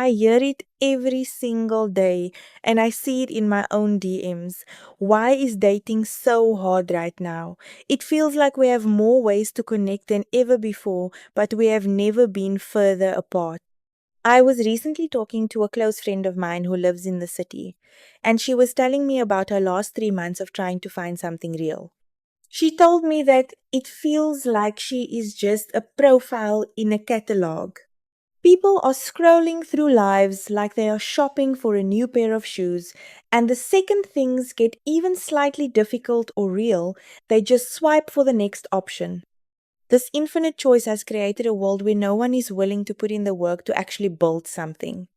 I hear it every single day and I see it in my own DMs. Why is dating so hard right now? It feels like we have more ways to connect than ever before, but we have never been further apart. I was recently talking to a close friend of mine who lives in the city, and she was telling me about her last 3 months of trying to find something real. She told me that it feels like she is just a profile in a catalog. People are scrolling through lives like they are shopping for a new pair of shoes, and the second things get even slightly difficult or real, they just swipe for the next option. This infinite choice has created a world where no one is willing to put in the work to actually build something.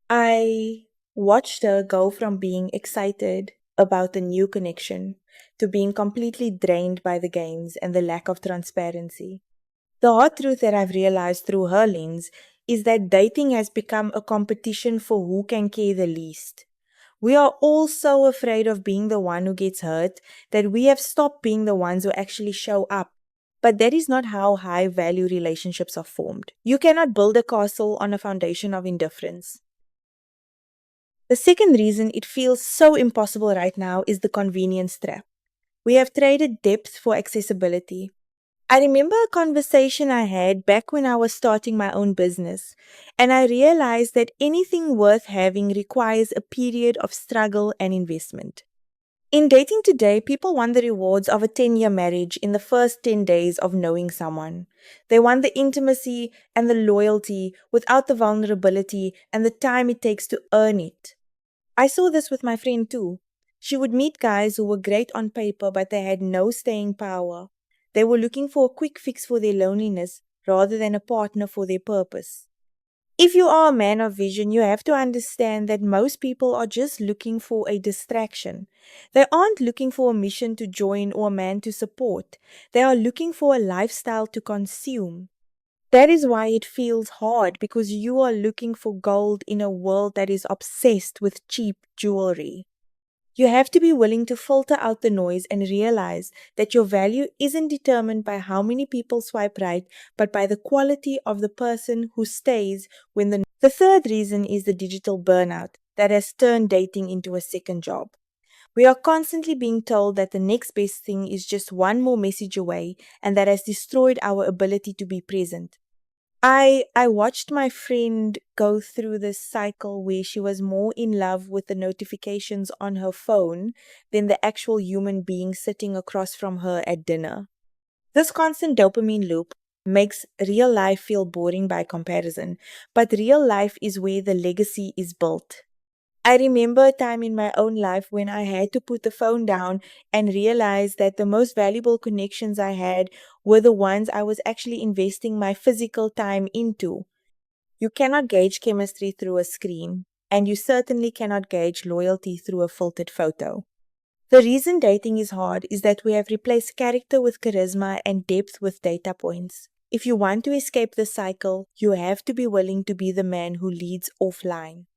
I watched her go from being excited about the new connection to being completely drained by the games and the lack of transparency. The hard truth that I've realized through her lens is that dating has become a competition for who can care the least. We are all so afraid of being the one who gets hurt that we have stopped being the ones who actually show up. But that is not how high value relationships are formed. You cannot build a castle on a foundation of indifference. The second reason it feels so impossible right now is the convenience trap. We have traded depth for accessibility. I remember a conversation I had back when I was starting my own business, and I realized that anything worth having requires a period of struggle and investment. In dating today, people want the rewards of a 10-year marriage in the first 10 days of knowing someone. They want the intimacy and the loyalty without the vulnerability and the time it takes to earn it. I saw this with my friend too. She would meet guys who were great on paper, but they had no staying power. They were looking for a quick fix for their loneliness rather than a partner for their purpose. If you are a man of vision, you have to understand that most people are just looking for a distraction. They aren't looking for a mission to join or a man to support. They are looking for a lifestyle to consume. That is why it feels hard because you are looking for gold in a world that is obsessed with cheap jewelry. You have to be willing to filter out the noise and realize that your value isn't determined by how many people swipe right, but by the quality of the person who stays when the third reason is the digital burnout that has turned dating into a second job. We are constantly being told that the next best thing is just one more message away, and that has destroyed our ability to be present. I watched my friend go through this cycle where she was more in love with the notifications on her phone than the actual human being sitting across from her at dinner. This constant dopamine loop makes real life feel boring by comparison, but real life is where the legacy is built. I remember a time in my own life when I had to put the phone down and realize that the most valuable connections I had were the ones I was actually investing my physical time into. You cannot gauge chemistry through a screen, and you certainly cannot gauge loyalty through a filtered photo. The reason dating is hard is that we have replaced character with charisma and depth with data points. If you want to escape the cycle, you have to be willing to be the man who leads offline.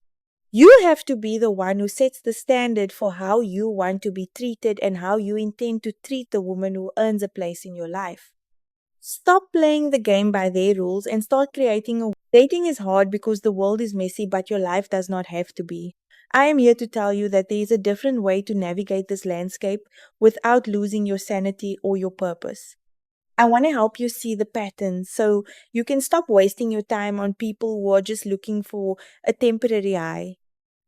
You have to be the one who sets the standard for how you want to be treated and how you intend to treat the woman who earns a place in your life. Stop playing the game by their rules and start creating a. Dating is hard because the world is messy, but your life does not have to be. I am here to tell you that there is a different way to navigate this landscape without losing your sanity or your purpose. I want to help you see the patterns so you can stop wasting your time on people who are just looking for a temporary high.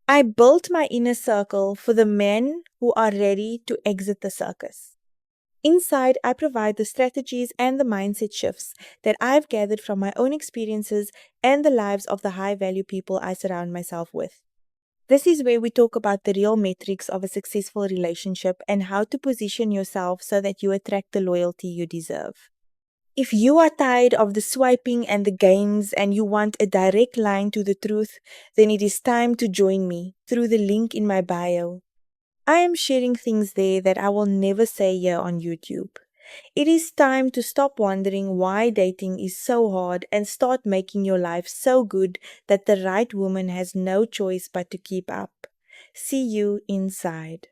I built my inner circle for the men who are ready to exit the circus. Inside, I provide the strategies and the mindset shifts that I've gathered from my own experiences and the lives of the high value people I surround myself with. This is where we talk about the real metrics of a successful relationship and how to position yourself so that you attract the loyalty you deserve. If you are tired of the swiping and the games and you want a direct line to the truth, then it is time to join me through the link in my bio. I am sharing things there that I will never say here on YouTube. It is time to stop wondering why dating is so hard and start making your life so good that the right woman has no choice but to keep up. See you inside.